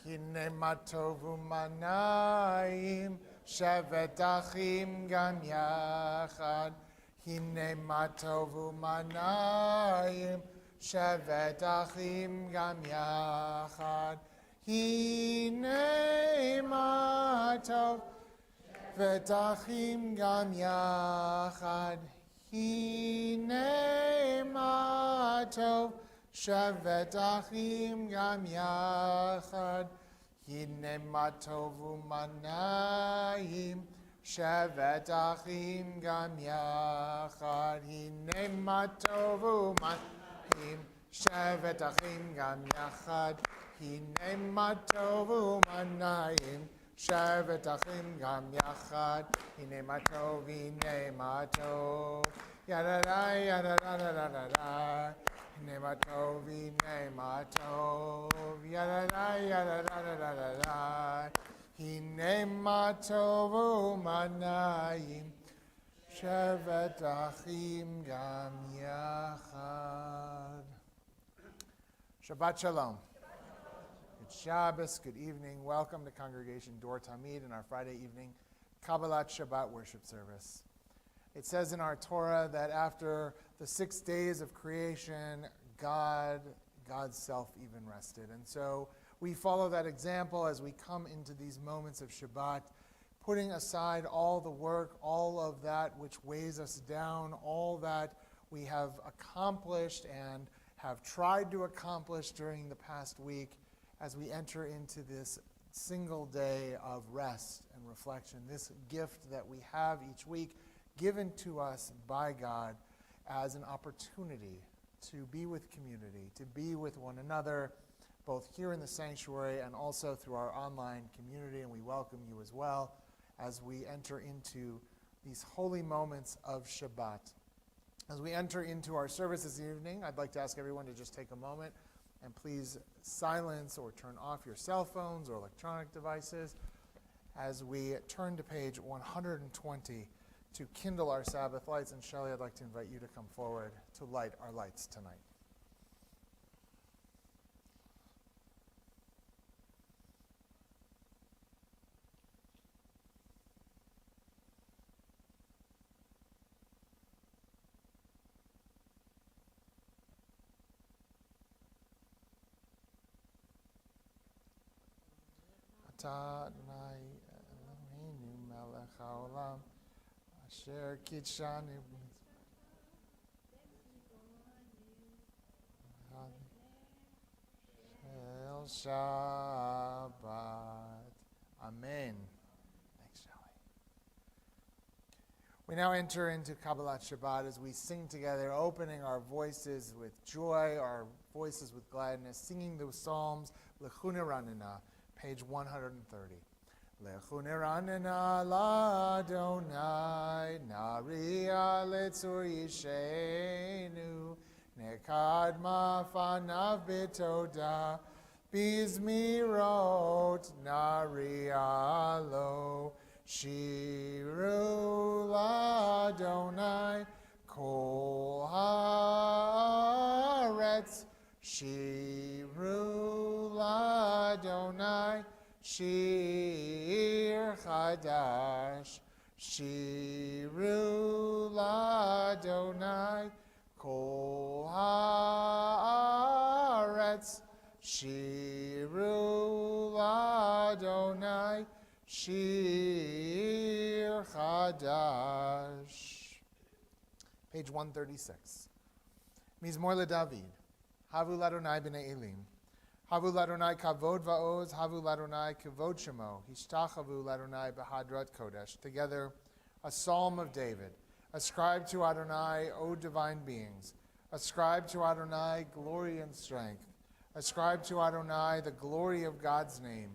הנה מה טוב ומנעים, שבת אחים גם יחד. הנה מה טוב ומנעים, שבת אחים גם יחד. הנה מה טוב, שבת אחים גם יחד. הנה מה טוב, שבת אחים גם יחד. הנה מה טוב ומנעים, שבת אחים גם יחד. הנה מה טוב ומנעים, שבת אחים גם יחד. הנה מה טוב ומנעים, שבת אחים גם יחד. הנה מה טוב, הנה מה טוב. ידדה ידדה ידדה. הנה מה טוב, הנה מה טוב. ידדה ידדה ידדה. הנה מה טוב ומנעים, שבת אחים גם יחד. Shabbat shalom. Good Shabbos, good evening. Welcome to Congregation Dor Tamid in our Friday evening Kabbalat Shabbat worship service. It says in our Torah that after the 6 days of creation, God's self even rested. And so we follow that example as we come into these moments of Shabbat, putting aside all the work, all of that which weighs us down, all that we have accomplished and have tried to accomplish during the past week, as we enter into this single day of rest and reflection, this gift that we have each week given to us by God as an opportunity to be with community, to be with one another, both here in the sanctuary and also through our online community. And we welcome you as well as we enter into these holy moments of Shabbat. As we enter into our service this evening, I'd like to ask everyone to just take a moment and please silence or turn off your cell phones or electronic devices as we turn to page 120 to kindle our Sabbath lights. And Shelley, I'd like to invite you to come forward to light our lights tonight. Adonai Eloheinu melech haolam asher kitshanu shel Shabbat. Amen. Thanks, Shelley. We now enter into Kabbalat Shabbat as we sing together, opening our voices with joy, our voices with gladness, singing the Psalms, Lechune Ranina, page 130. Lechu neranena l'Adonai, nariya letzur yishenu, nekad mafanav betoda, bizmirot nariya lo, shiru l'Adonai, kol haaretz, shiru l'Adonai, Shir Chadash, Shiru l'Adonai, Kol haaretz, Shiru l'Adonai, Shir Chadash. Page 136. Mizmor LeDavid, Havu l'Adonai b'nei Elim. Havu l'Adonai kavod va'oz, havu l'Adonai kavod shemo, hishtachavu l'Adonai b'hadrat kodesh. Together, a psalm of David. Ascribe to Adonai, O divine beings. Ascribe to Adonai glory and strength. Ascribe to Adonai the glory of God's name.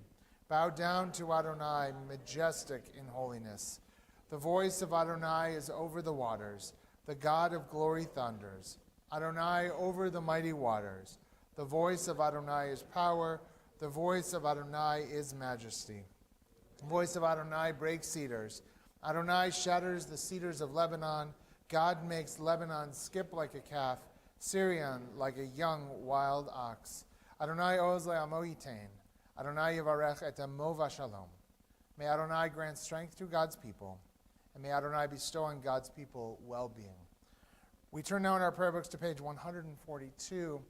Bow down to Adonai, majestic in holiness. The voice of Adonai is over the waters. The God of glory thunders. Adonai over the mighty waters. The voice of Adonai is power. The voice of Adonai is majesty. The voice of Adonai breaks cedars. Adonai shatters the cedars of Lebanon. God makes Lebanon skip like a calf, Syrian like a young wild ox. Adonai oz le'amo yitain. Adonai yivarech et amo v'shalom. May Adonai grant strength to God's people, and may Adonai bestow on God's people well-being. We turn now in our prayer books to page 142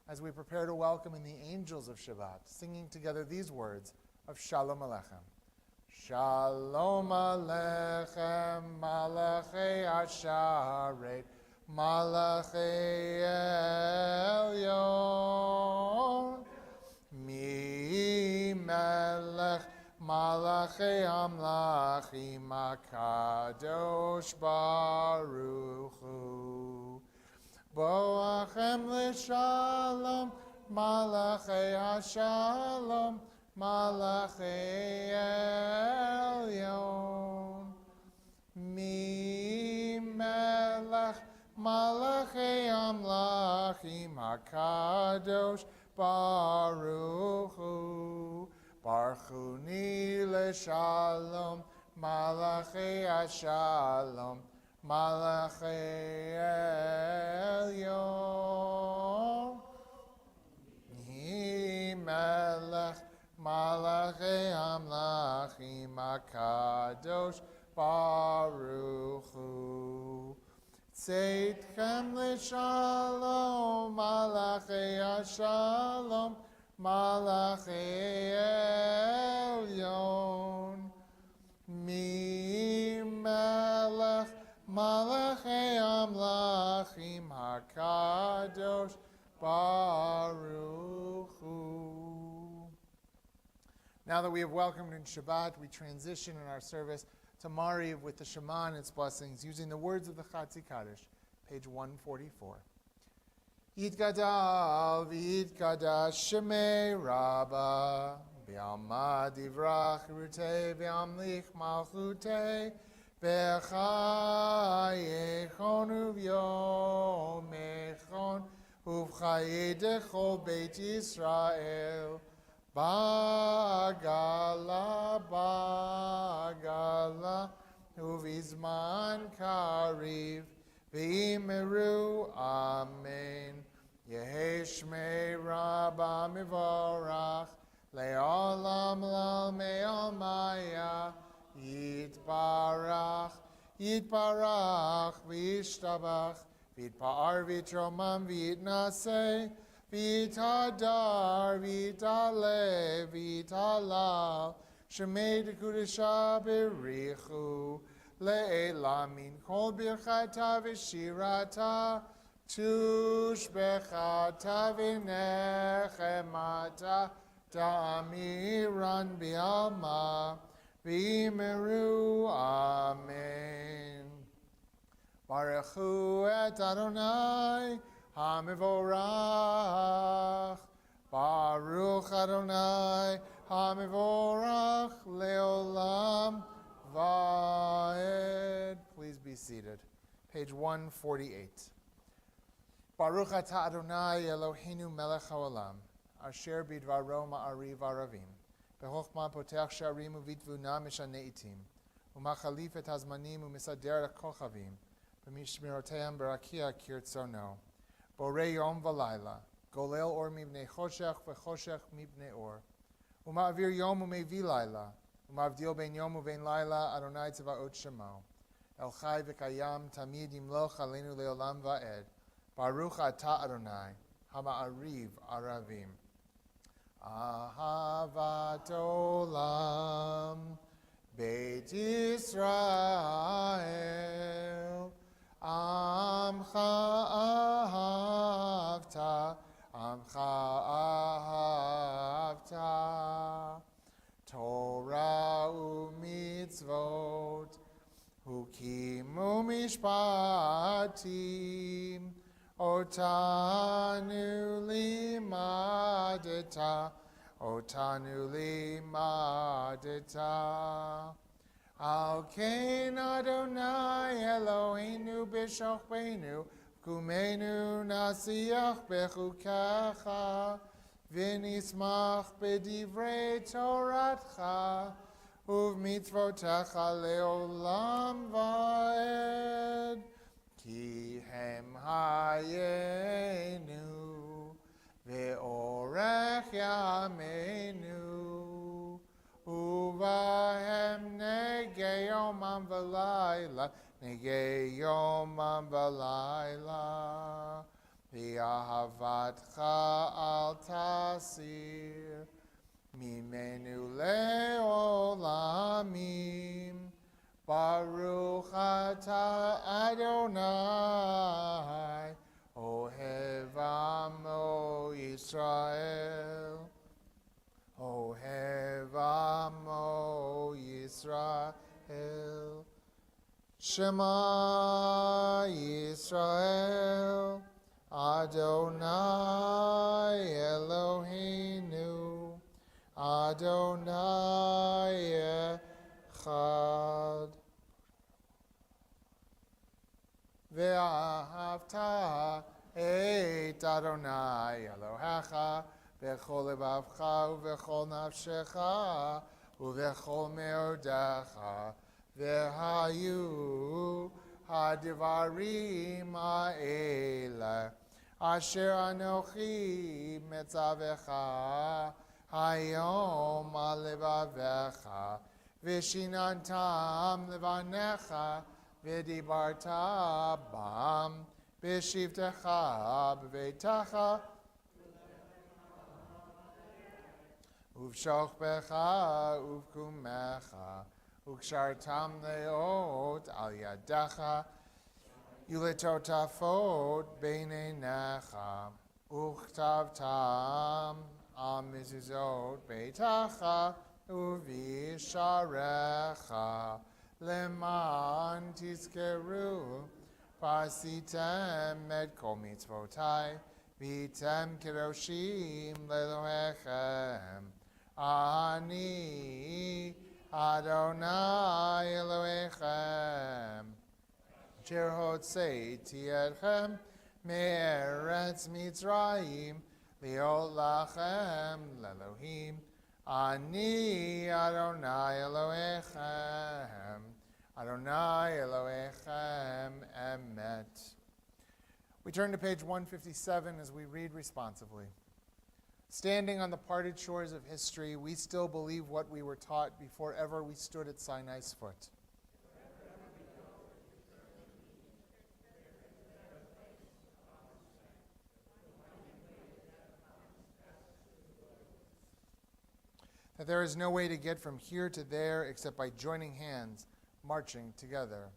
as we prepare to welcome in the angels of Shabbat, singing together these words of Shalom Aleichem. Shalom Aleichem, Malachei Asharet, Malachei Elyon, Mi Melech, Malachei Amlachim, HaKadosh Baruch Hu. Boachem l'shalom, Malachei Hashalom, Malachei Elyon. Mi Melech, Malachei Amlachim, HaKadosh Baruch Hu. Barchuni l'shalom, Malachei Hashalom, Malachei Elyon. Hi Melech, Malachei Amlachim, HaKadosh Baruch Hu. Tzeitchem l'shalom, Malachei Hashalom, Malachei Elyon. Mi Melech, Malachei Amlachim, HaKadosh Baruch Hu. Now that we have welcomed in Shabbat, we transition in our service to Mariv with the Shema and its blessings, using the words of the Chatzi Kaddish, page 144. Yitgadal v'yitgadash shemei Rabba, v'yamad divrach rutei v'yamlich malchutei, v'chayechon uv'yomechon, uv'chaye dechol Beit Yisrael, Bagala, Bagala, uv'izman kariv, v'imeru, Amen. Yehi shmei Rabba mivorach, le'olam lalmei almaya, yitbarach, yitbarach, v'yishtabach, v'yitpa'ar v'yitromam v'yitnaseh, v'yitadar, v'yitale, v'yitalal, shemei dekudesha berichu, le'elamin kol birchata v'shirata, tushbechata v'nechemata, ta'amiran bi'alma, v'imeru, Amen. Baruchu et Adonai, HaMevorach, Baruch Adonai, HaMevorach, Leolam Va'ed. Please be seated. Page 148. Baruch Atah Adonai Eloheinu melech haolam, asher bidvaro ma'ariv aravim, bechokhma poteach sharim uvitvuna mishanei itim, umachalif et hazmanim umisader kochavim, b'mishmirotehem berakia kirtzono, borei yom v'layla, golel or mibnei choshech v'choshech mibnei or, uma'avir yom umevi layla, umavdil ben yom uvein layla, Adonai tzvaot shemo, el chai v'kayam tamid yimloch aleinu leolam va'ed, Baruch Atah Adonai, Hama'ariv Aravim. Ahavat Olam, Beit Yisrael, Amcha Ahavta, Amcha Ahavta, Torah u'mitzvot, Hukim u'mishpatim, Otanu limadeta, Otanu limadeta. Al kein Adonai Eloheinu b'shochbeinu, kumenu nasiach bechukecha, v'nismach b'divrei toratcha, uv'mitzvotecha leolam va'ed. Ki hem hayenu ve'orech yameinu nege yomam v'layla, v'ahavatcha al tasir, mimenu le'olamim, Baruch atah Adonai, Ohev Amo Yisrael. Ohev Amo Yisrael. Shema Yisrael, Adonai Eloheinu, Adonai Echad. Ve'ahavta et Adonai Elohecha v'chol lebavcha u'v'chol nafshecha u'v'chol me'odecha ve'hayu hadivarim ha'ele asher anochi metzavecha hayom al levavecha v'shinantam levanecha v'dibarta bam b'shivtecha b'veitecha uv'shochbecha uv'kumecha ukshartam leot al yadecha uletotafot beinenecha uchtavtam al mezuzot beitecha uvisharecha leman tizkeru pasitem et kol mitzvotai vitem kedoshim lelohechem ani Adonai Elohechem Asher hotzeiti etchem me'eretz Mitzrayim liot lachem lelohim Ani Adonai Elohechem, Adonai Elohechem emet. We turn to page 157 as we read responsively. Standing on the parted shores of history, we still believe what we were taught before ever we stood at Sinai's foot. That there is no way to get from here to there except by joining hands, marching together.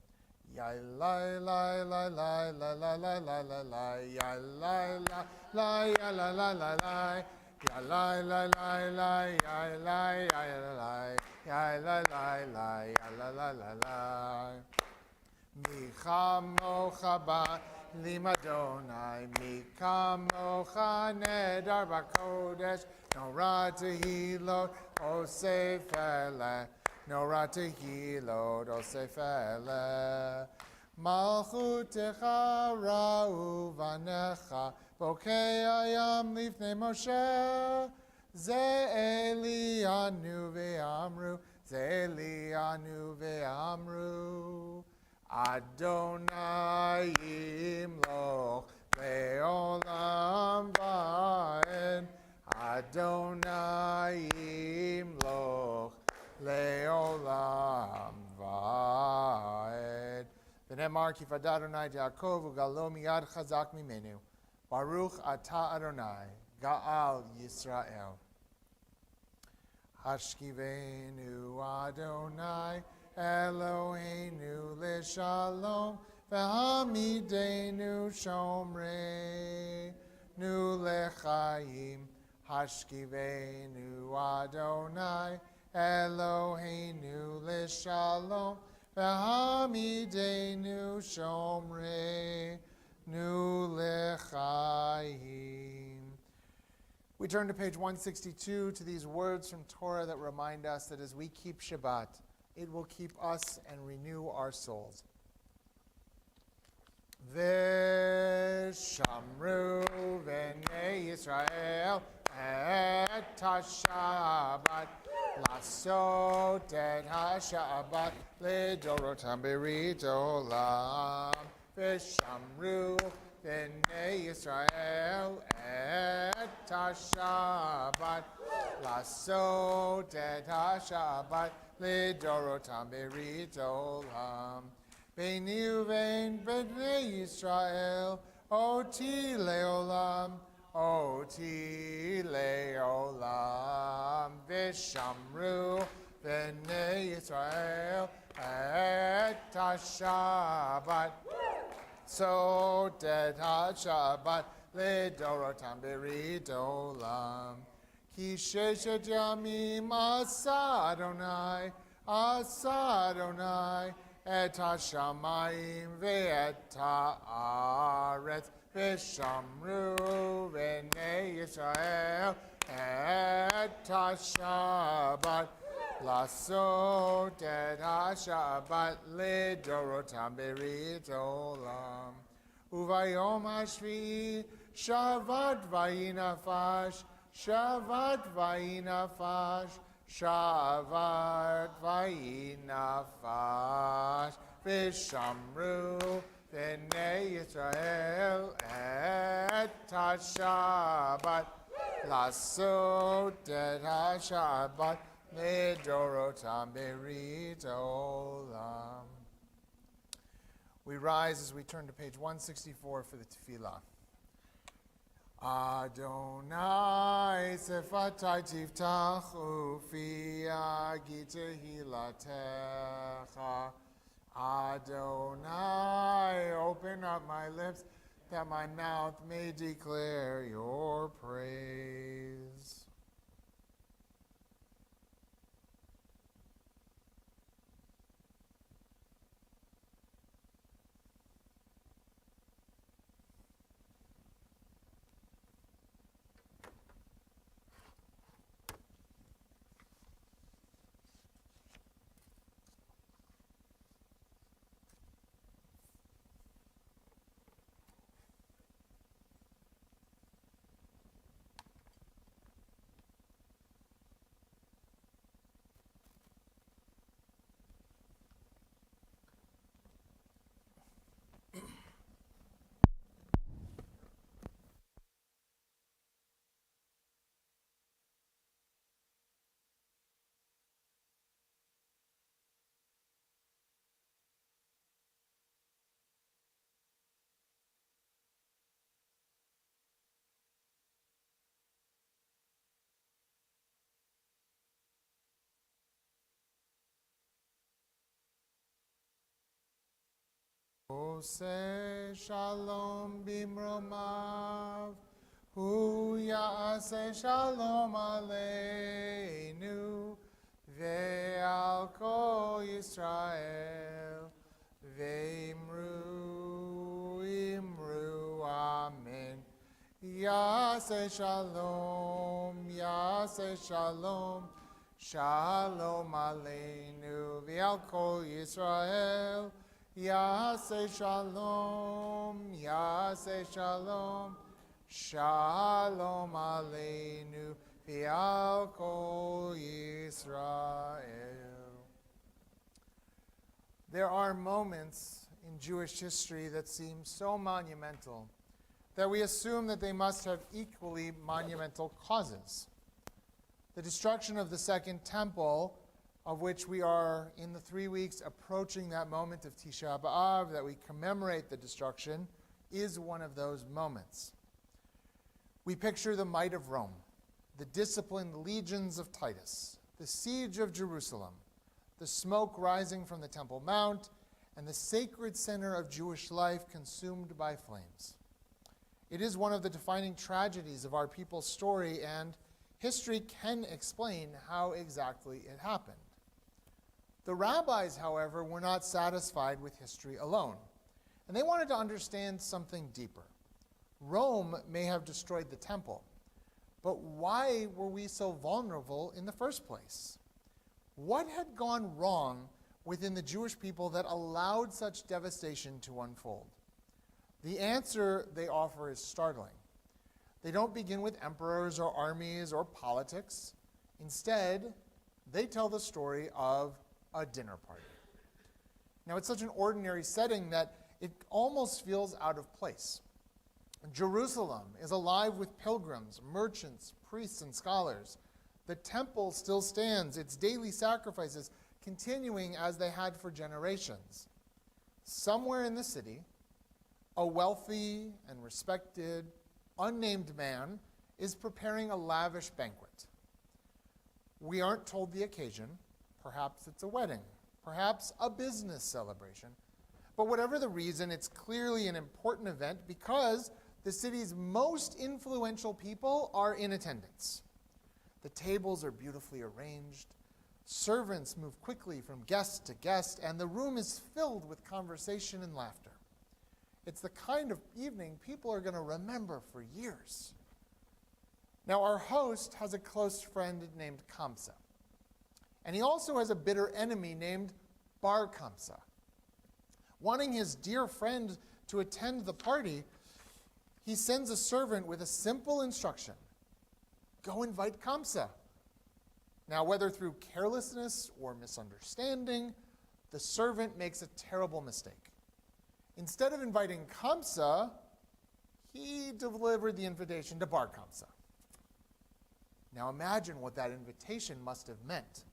Yai lai lai lai lai lai lai lai lai lai lai yai lai lai lai lai lai lai lai yai lai lai lai lai yai lai lai yai lai lai lai yai lai lai lai lai Michamocha ba limadonai Michamocha nedar bakodesh Nora tehilot osefele, Nora tehilot osefele. Malchutecha ra'u vanecha, Bokei ayam lifnei Moshe. Ze Elianu ve'amru, Ze Elianu ve'amru. Adonai yimloch le'olam va'ed. Adonai yimloch le'olam va'ed. V'nemar kifad Adonai Yaakov u'galo miyad chazak mimenu. Baruch atah Adonai ga'al Yisrael. Hashkivenu Adonai Eloheinu le'shalom v'hamidenu shomrei nu lechaim. Hashkivenu Adonai Eloheinu le'shalom v'hamidenu shomrei nu lechaim. We turn to page 162 to these words from Torah that remind us that as we keep Shabbat, it will keep us and renew our souls. V'shamru v'nei Yisrael et ha-Shabbat lasot et ha-Shabbat lidorotam berit olam. V'shamru v'nei Yisrael et ha-Shabbat lasot et ha-Shabbat lidorotam berit olam. Beini uvein bnei Yisrael, oti leolam, oti leolam, v'shamru bnei Yisrael et HaShabbat. So det HaShabbat לדורותם ברית עולם. כי ששת ימים עשה אדוני את השמיים ואת הארץ, ושמרו בני ישראל את השבת, לעשות את השבת לדורותם ברית עולם. וביום השביעי שבת ויהי נפש, שבת ויהי נפש, שבת ויהי נפש, ושמרו בני ישראל את השבת, לעשות את השבת לדורותם ברית עולם. We rise as we turn to page 164 for the tefillah. Adonai sefatai tiftach ufi agi tehilatecha. Adonai, open up my lips that my mouth may declare your praise. Ose shalom bimromav, hu ya'aseh shalom aleinu, ve'al kol Yisrael, ve'imru, imru, amen. Ya'aseh shalom, shalom aleinu, ve'al kol Yisrael, Yaseh shalom, shalom aleinu, v'al kol Yisrael. There are moments in Jewish history that seem so monumental that we assume that they must have equally monumental causes. The destruction of the Second Temple, of which we are in the 3 weeks approaching that moment of Tisha B'Av, that we commemorate the destruction, is one of those moments. We picture the might of Rome, the disciplined legions of Titus, the siege of Jerusalem, the smoke rising from the Temple Mount, and the sacred center of Jewish life consumed by flames. It is one of the defining tragedies of our people's story, and history can explain how exactly it happened. The rabbis, however, were not satisfied with history alone, and they wanted to understand something deeper. Rome may have destroyed the temple, but why were we so vulnerable in the first place? What had gone wrong within the Jewish people that allowed such devastation to unfold? The answer they offer is startling. They don't begin with emperors or armies or politics. Instead, they tell the story of a dinner party. Now, it's such an ordinary setting that it almost feels out of place. Jerusalem is alive with pilgrims, merchants, priests, and scholars. The temple still stands, its daily sacrifices continuing as they had for generations. somewhere in the city, a wealthy and respected, unnamed man is preparing a lavish banquet. We aren't told the occasion. Perhaps it's a wedding, perhaps a business celebration. But whatever the reason, it's clearly an important event because the city's most influential people are in attendance. The tables are beautifully arranged. Servants move quickly from guest to guest, and the room is filled with conversation and laughter. It's the kind of evening people are going to remember for years. Now, our host has a close friend named Kamsa, and he also has a bitter enemy named Bar Kamsa. Wanting his dear friend to attend the party, he sends a servant with a simple instruction: go invite Kamsa. Now, whether through carelessness or misunderstanding, the servant makes a terrible mistake. Instead of inviting Kamsa, he delivered the invitation to Bar Kamsa. Now imagine what that invitation must have meant.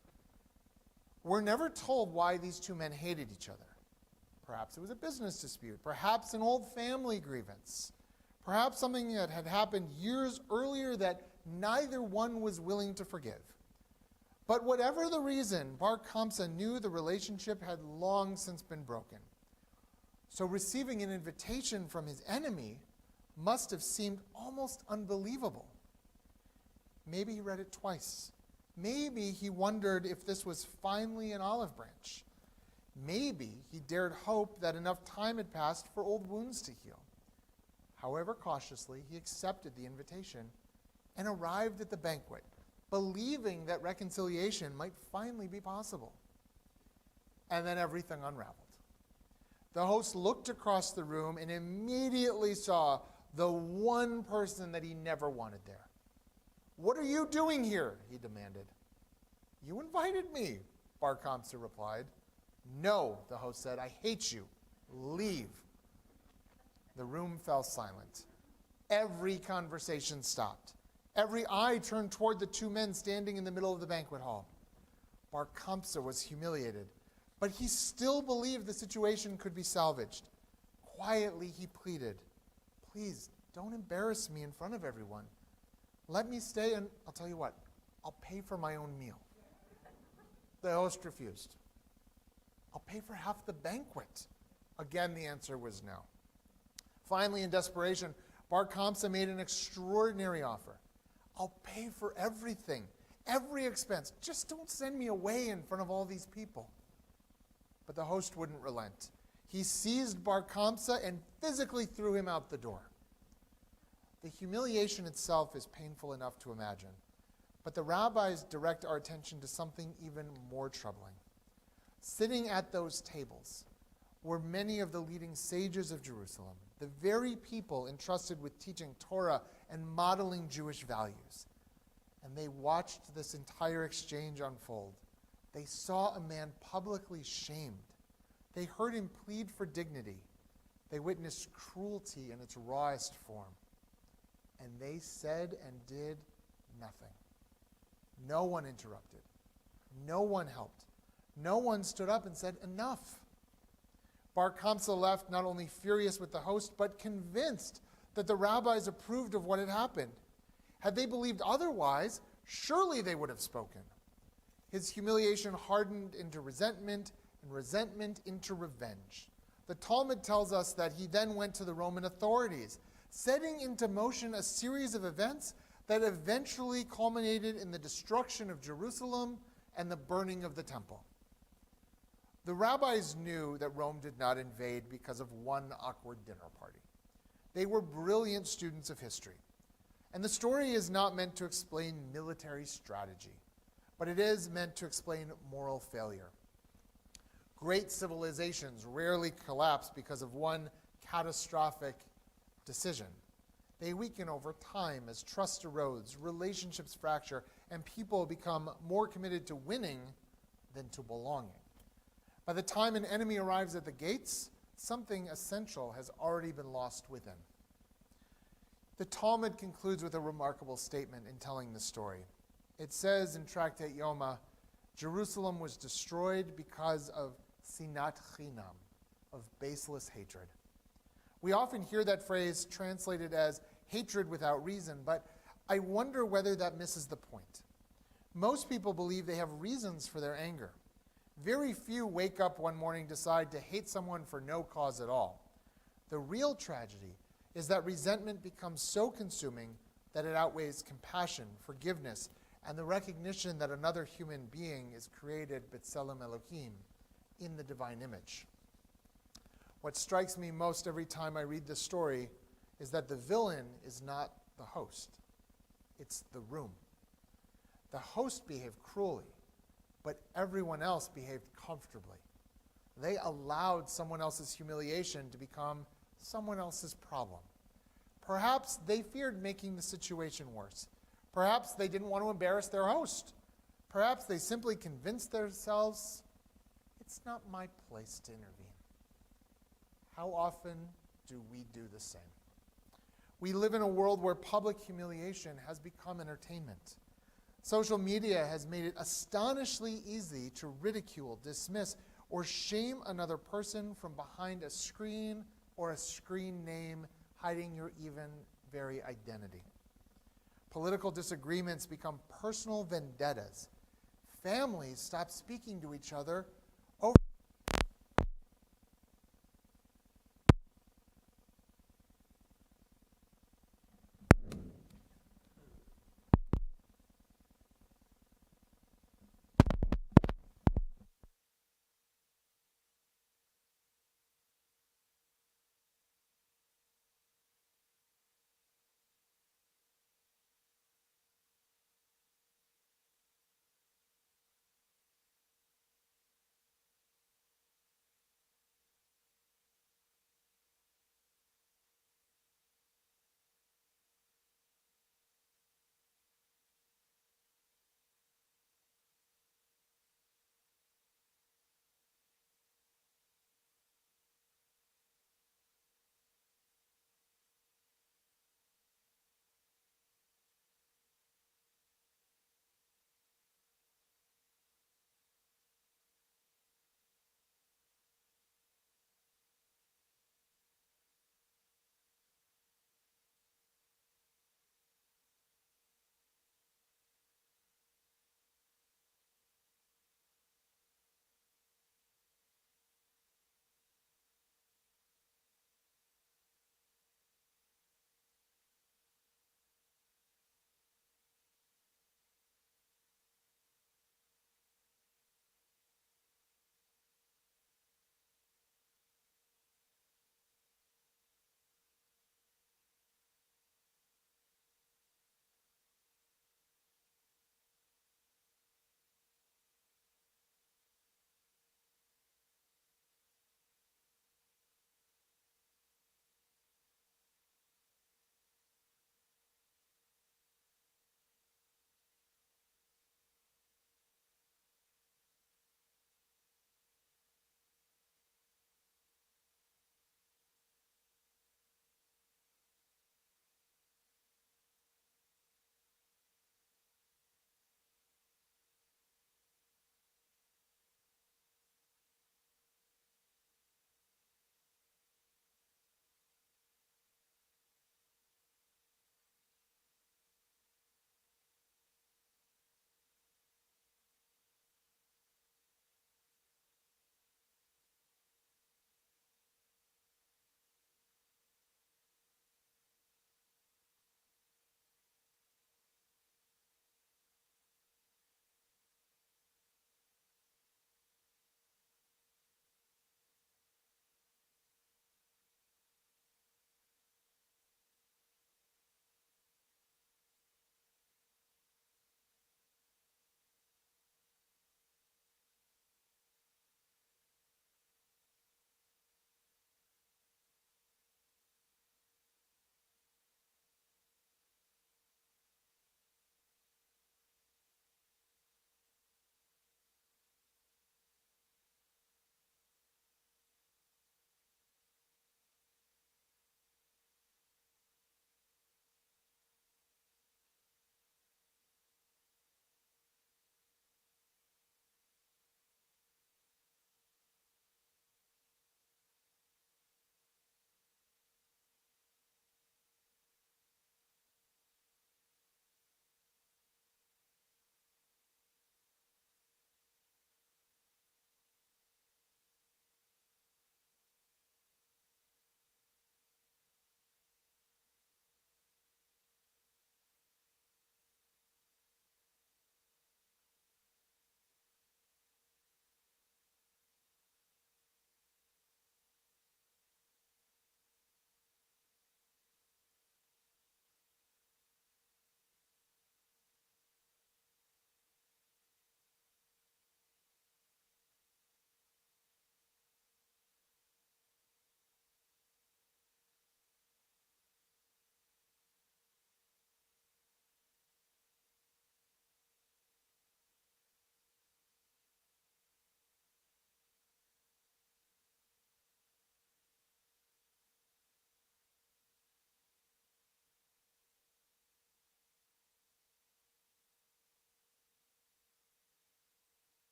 We're never told why these two men hated each other. Perhaps it was a business dispute, perhaps an old family grievance, perhaps something that had happened years earlier that neither one was willing to forgive. But whatever the reason, Bar Kamsa knew the relationship had long since been broken. So receiving an invitation from his enemy must have seemed almost unbelievable. Maybe he read it twice. Maybe he wondered if this was finally an olive branch. Maybe he dared hope that enough time had passed for old wounds to heal. However cautiously, he accepted the invitation and arrived at the banquet, believing that reconciliation might finally be possible. And then everything unraveled. The host looked across the room and immediately saw the one person that he never wanted there. "What are you doing here?" he demanded. "You invited me," Bar Kamsa replied. "No," the host said, "I hate you. Leave." The room fell silent. Every conversation stopped. Every eye turned toward the two men standing in the middle of the banquet hall. Bar Kamsa was humiliated, but he still believed the situation could be salvaged. Quietly, he pleaded, "Please, don't embarrass me in front of everyone. Let me stay, and I'll tell you what, I'll pay for my own meal." The host refused. "I'll pay for half the banquet." Again, the answer was no. Finally, in desperation, Bar Kamsa made an extraordinary offer. "I'll pay for everything, every expense. Just don't send me away in front of all these people." But the host wouldn't relent. He seized Bar Kamsa and physically threw him out the door. The humiliation itself is painful enough to imagine, but the rabbis direct our attention to something even more troubling. Sitting at those tables were many of the leading sages of Jerusalem, the very people entrusted with teaching Torah and modeling Jewish values. And they watched this entire exchange unfold. They saw a man publicly shamed. They heard him plead for dignity. They witnessed cruelty in its rawest form. And they said and did nothing. No one interrupted. No one helped. No one stood up and said, "Enough." Bar Kamsa left not only furious with the host, but convinced that the rabbis approved of what had happened. Had they believed otherwise, surely they would have spoken. His humiliation hardened into resentment, and resentment into revenge. The Talmud tells us that he then went to the Roman authorities, setting into motion a series of events that eventually culminated in the destruction of Jerusalem and the burning of the temple. The rabbis knew that Rome did not invade because of one awkward dinner party. They were brilliant students of history. And the story is not meant to explain military strategy, but it is meant to explain moral failure. Great civilizations rarely collapse because of one catastrophic decision. They weaken over time as trust erodes, relationships fracture, and people become more committed to winning than to belonging. By the time an enemy arrives at the gates, something essential has already been lost within. The Talmud concludes with a remarkable statement in telling the story. It says in Tractate Yoma, Jerusalem was destroyed because of sinat chinam, of baseless hatred. We often hear that phrase translated as hatred without reason, but I wonder whether that misses the point. Most people believe they have reasons for their anger. Very few wake up one morning and decide to hate someone for no cause at all. The real tragedy is that resentment becomes so consuming that it outweighs compassion, forgiveness, and the recognition that another human being is created b'tselem Elohim, in the divine image. What strikes me most every time I read this story is that the villain is not the host. It's the room. The host behaved cruelly, but everyone else behaved comfortably. They allowed someone else's humiliation to become someone else's problem. Perhaps they feared making the situation worse. Perhaps they didn't want to embarrass their host. Perhaps they simply convinced themselves, it's not my place to intervene. How often do we do the same? We live in a world where public humiliation has become entertainment. Social media has made it astonishingly easy to ridicule, dismiss, or shame another person from behind a screen or a screen name hiding your even very identity. Political disagreements become personal vendettas. Families stop speaking to each other